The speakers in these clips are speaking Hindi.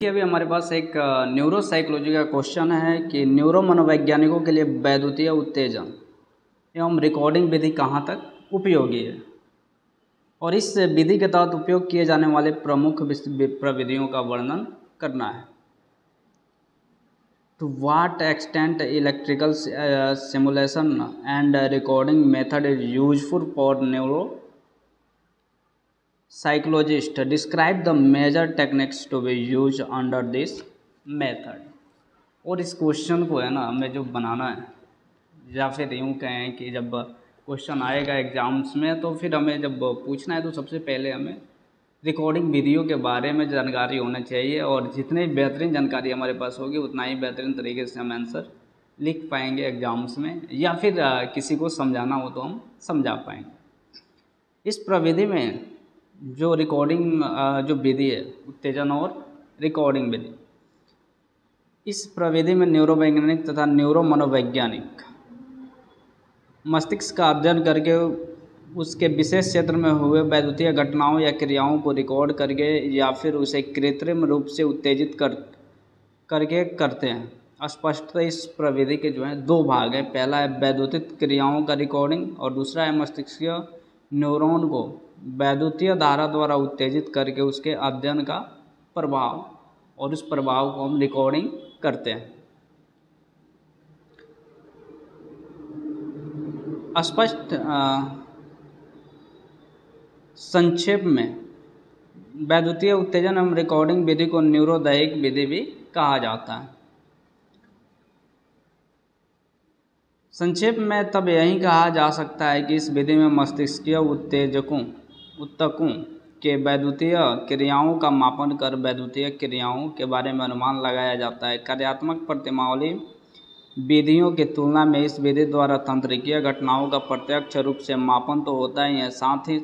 कि अभी हमारे पास एक न्यूरो साइकोलॉजी का क्वेश्चन है कि न्यूरो मनोवैज्ञानिकों के लिए वैद्युतीय उत्तेजन एवं रिकॉर्डिंग विधि कहाँ तक उपयोगी है और इस विधि के तहत उपयोग किए जाने वाले प्रमुख प्रविधियों का वर्णन करना है। To what extent electrical simulation and recording method is useful for neuropsychologist describe the major techniques to be use under this method. और इस क्वेश्चन को है ना हमें जो बनाना है, या फिर यूँ कहें कि जब क्वेश्चन आएगा एग्ज़ाम्स में तो फिर हमें जब पूछना है तो सबसे पहले हमें रिकॉर्डिंग विधियों के बारे में जानकारी होना चाहिए, और जितनी बेहतरीन जानकारी हमारे पास होगी उतना ही बेहतरीन तरीके से हम आंसर लिख पाएंगे एग्ज़ाम्स में, या फिर किसी को समझाना हो तो हम समझा पाएंगे। इस प्रविधि में जो रिकॉर्डिंग जो विधि है उत्तेजन और रिकॉर्डिंग विधि, इस प्रविधि में न्यूरोवैज्ञानिक तथा न्यूरो मनोवैज्ञानिक मस्तिष्क का अध्ययन करके उसके विशेष क्षेत्र में हुए वैद्युतीय घटनाओं या क्रियाओं को रिकॉर्ड करके या फिर उसे कृत्रिम रूप से उत्तेजित करके करते हैं। स्पष्टतः इस प्रविधि के जो है दो भाग हैं। पहला है वैद्युतिक क्रियाओं का रिकॉर्डिंग और दूसरा है मस्तिष्कीय न्यूरॉन को वैद्युतीय धारा द्वारा उत्तेजित करके उसके अध्ययन का प्रभाव, और उस प्रभाव को हम रिकॉर्डिंग करते हैं। स्पष्ट संक्षेप में वैद्युतीय उत्तेजन एवं रिकॉर्डिंग विधि को न्यूरोदैहिक विधि भी कहा जाता है। संक्षेप में तब यही कहा जा सकता है कि इस विधि में मस्तिष्कीय ऊतकों के वैद्युतीय क्रियाओं का मापन कर वैद्युतीय क्रियाओं के बारे में अनुमान लगाया जाता है। कार्यात्मक प्रतिमावली विधियों की तुलना में इस विधि द्वारा तंत्रिकीय घटनाओं का प्रत्यक्ष रूप से मापन तो होता ही है, साथ ही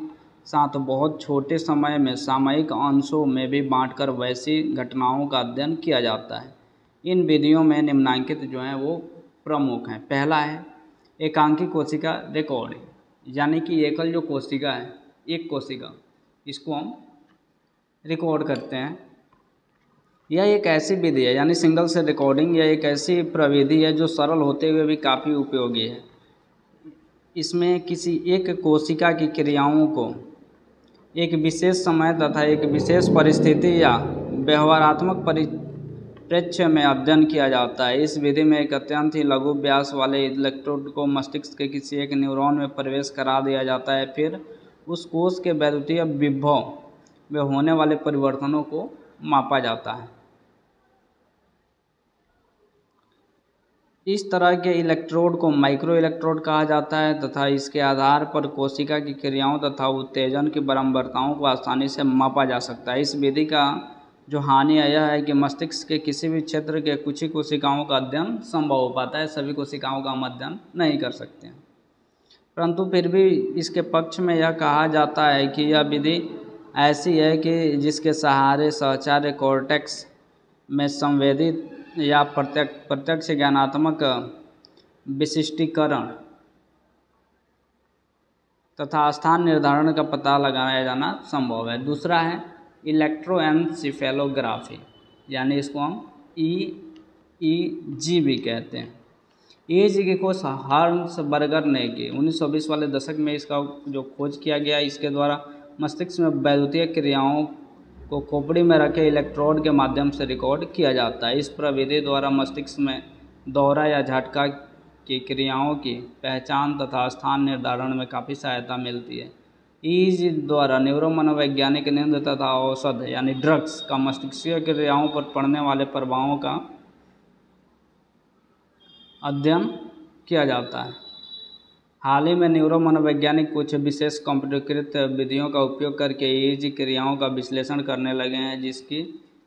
साथ बहुत छोटे समय में सामयिक अंशों में भी बांटकर वैसी घटनाओं का अध्ययन किया जाता है। इन विधियों में निम्नलिखित जो हैं वो प्रमुख हैं। पहला है एकांकी कोशिका रिकॉर्डिंग, यानी कि एकल जो कोशिका है, एक कोशिका, इसको हम रिकॉर्ड करते हैं। यह एक ऐसी विधि है, यानी सिंगल सेल रिकॉर्डिंग, यह एक ऐसी प्रविधि है जो सरल होते हुए भी काफ़ी उपयोगी है। इसमें किसी एक कोशिका की क्रियाओं को एक विशेष समय तथा एक विशेष परिस्थिति या व्यवहारात्मक परिप्रेक्ष्य में अध्ययन किया जाता है। इस विधि में एक अत्यंत ही लघु व्यास वाले इलेक्ट्रोड को मस्तिष्क के किसी एक न्यूरॉन में प्रवेश करा दिया जाता है, फिर उस कोश के वैद्युतीय विभव में होने वाले परिवर्तनों को मापा जाता है। इस तरह के इलेक्ट्रोड को माइक्रो इलेक्ट्रोड कहा जाता है तथा इसके आधार पर कोशिका की क्रियाओं तथा उत्तेजन की बारंबारताओं को आसानी से मापा जा सकता है। इस विधि का जो हानि है यह है कि मस्तिष्क के किसी भी क्षेत्र के कुछ ही कोशिकाओं का अध्ययन संभव हो पाता है, सभी कोशिकाओं का हम अध्ययन नहीं कर सकते हैं। परंतु फिर भी इसके पक्ष में यह कहा जाता है कि यह विधि ऐसी है कि जिसके सहारे सहचार्य कॉर्टेक्स में संवेदित या प्रत्यक्ष ज्ञानात्मक विशिष्टीकरण तथा स्थान निर्धारण का पता लगाया जाना संभव है। दूसरा है इलेक्ट्रोएन्सेफेलोग्राफी, यानी इसको हम EEG भी कहते हैं। EEG को हर्ट्ज़बर्गर ने की 1920 वाले दशक में इसका जो खोज किया गया, इसके द्वारा मस्तिष्क में वैद्युतीय क्रियाओं को खोपड़ी में रखे इलेक्ट्रोड के माध्यम से रिकॉर्ड किया जाता है। इस प्रविधि द्वारा मस्तिष्क में दौरा या झटका की क्रियाओं की पहचान तथा स्थान निर्धारण में काफ़ी सहायता मिलती है। EEG द्वारा न्यूरो मनोवैज्ञानिक नींद तथा औषध यानी ड्रग्स का मस्तिष्कीय क्रियाओं पर पड़ने वाले प्रभावों का अध्ययन किया जाता है। हाल ही में न्यूरो मनोवैज्ञानिक कुछ विशेष कंप्यूटरीकृत विधियों का उपयोग करके EEG क्रियाओं का विश्लेषण करने लगे हैं,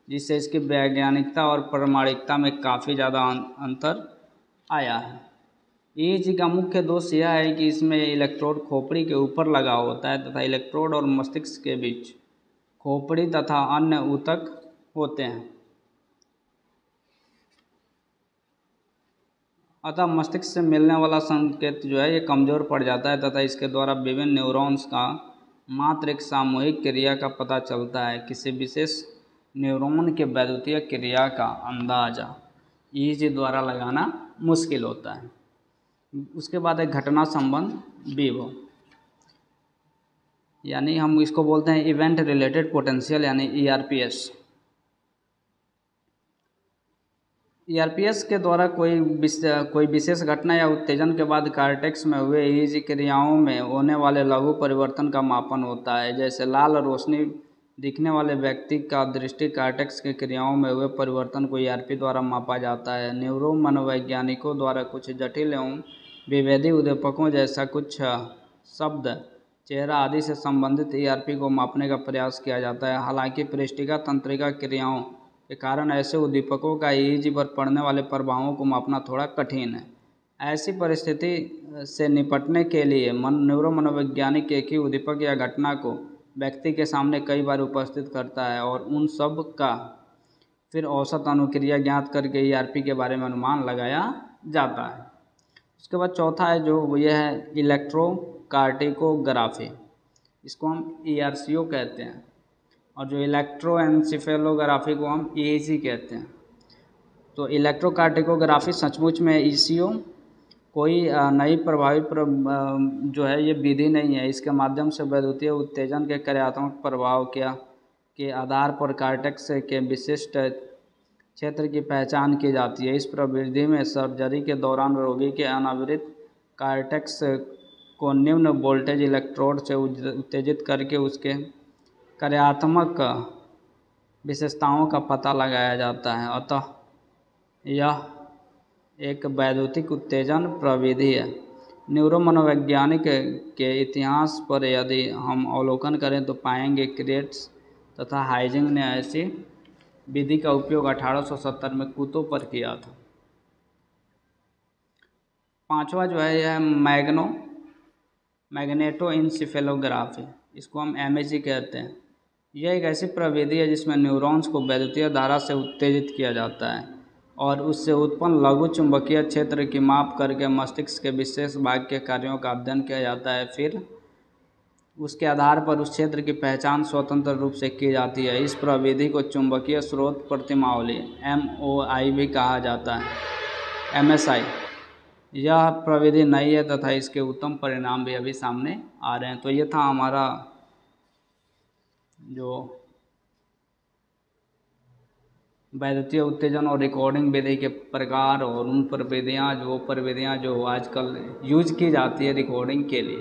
जिससे इसकी वैज्ञानिकता और प्रामाणिकता में काफ़ी ज़्यादा अंतर आया है। EEG का मुख्य दोष यह है कि इसमें इलेक्ट्रोड खोपड़ी के ऊपर लगा होता है तथा इलेक्ट्रोड और मस्तिष्क के बीच खोपड़ी तथा अन्य ऊतक होते हैं। अतः मस्तिष्क से मिलने वाला संकेत जो है ये कमज़ोर पड़ जाता है तथा इसके द्वारा विभिन्न न्यूरॉन्स का मात्र एक सामूहिक क्रिया का पता चलता है। किसी विशेष न्यूरॉन के वैद्युतीय क्रिया का अंदाजा ईईजी द्वारा लगाना मुश्किल होता है। उसके बाद एक घटना संबंध विभव, यानी हम इसको बोलते हैं इवेंट रिलेटेड पोटेंशियल यानी ईआरपीएस। ईआरपीएस के द्वारा कोई विशेष घटना या उत्तेजन के बाद कार्टेक्स में हुए ईईजी क्रियाओं में होने वाले लघु परिवर्तन का मापन होता है। जैसे लाल रोशनी दिखने वाले व्यक्ति का दृष्टि कार्टेक्स की क्रियाओं में हुए परिवर्तन को ईआरपी द्वारा मापा जाता है। न्यूरो मनोवैज्ञानिकों द्वारा कुछ जटिल एवं विभेदी उद्दीपकों जैसा कुछ शब्द, चेहरा आदि से संबंधित ईआरपी को मापने का प्रयास किया जाता है। हालांकि पृष्ठिका तंत्रिका क्रियाओं के कारण ऐसे उद्दीपकों का ईईजी पर पड़ने वाले प्रभावों को मापना थोड़ा कठिन है। ऐसी परिस्थिति से निपटने के लिए न्यूरो मनोवैज्ञानिक एक ही उद्दीपक या घटना को व्यक्ति के सामने कई बार उपस्थित करता है और उन सब का फिर औसत अनुक्रिया ज्ञात करके ईआरपी के बारे में अनुमान लगाया जाता है। उसके बाद चौथा है जो यह है इलेक्ट्रोकार्टिकोग्राफी, इसको हम ईआरसीओ कहते हैं, और जो इलेक्ट्रोएन्सेफेलोग्राफी को हम ईईजी कहते हैं। तो इलेक्ट्रोकार्टिकोग्राफी सचमुच में ईसीओ कोई नई प्रभावी जो है ये विधि नहीं है। इसके माध्यम से वैद्युतीय उत्तेजन के कार्यात्मक प्रभाव के आधार पर कार्टेक्स के विशिष्ट क्षेत्र की पहचान की जाती है। इस प्रविधि में सर्जरी के दौरान रोगी के अनावृत कार्टेक्स को निम्न वोल्टेज इलेक्ट्रोड से उत्तेजित करके उसके कार्यात्मक विशेषताओं का पता लगाया जाता है। अतः यह एक वैद्युतिक उत्तेजन प्रविधि है। न्यूरो मनोवैज्ञानिक के इतिहास पर यदि हम अवलोकन करें तो पाएंगे क्रेट्स तथा हाइजिंग ने ऐसी विधि का उपयोग 1870 में कुतों पर किया था। पांचवा जो है यह मैग्नेटोइंसेफेलोग्राफी, इसको हम एमएजी कहते हैं। यह एक ऐसी प्रविधि है जिसमें न्यूरॉन्स को वैद्युतीय धारा से उत्तेजित किया जाता है और उससे उत्पन्न लघु चुंबकीय क्षेत्र की माप करके मस्तिष्क के विशेष भाग के कार्यों का अध्ययन किया जाता है। फिर उसके आधार पर उस क्षेत्र की पहचान स्वतंत्र रूप से की जाती है। इस प्रविधि को चुंबकीय स्रोत प्रतिमावली MOI भी कहा जाता है, MSI। यह प्रविधि नई है तथा इसके उत्तम परिणाम भी अभी सामने आ रहे हैं। तो ये था हमारा जो वैद्युतीय उत्तेजन और रिकॉर्डिंग विधि के प्रकार और उन प्रविधियाँ जो आजकल यूज की जाती है रिकॉर्डिंग के लिए।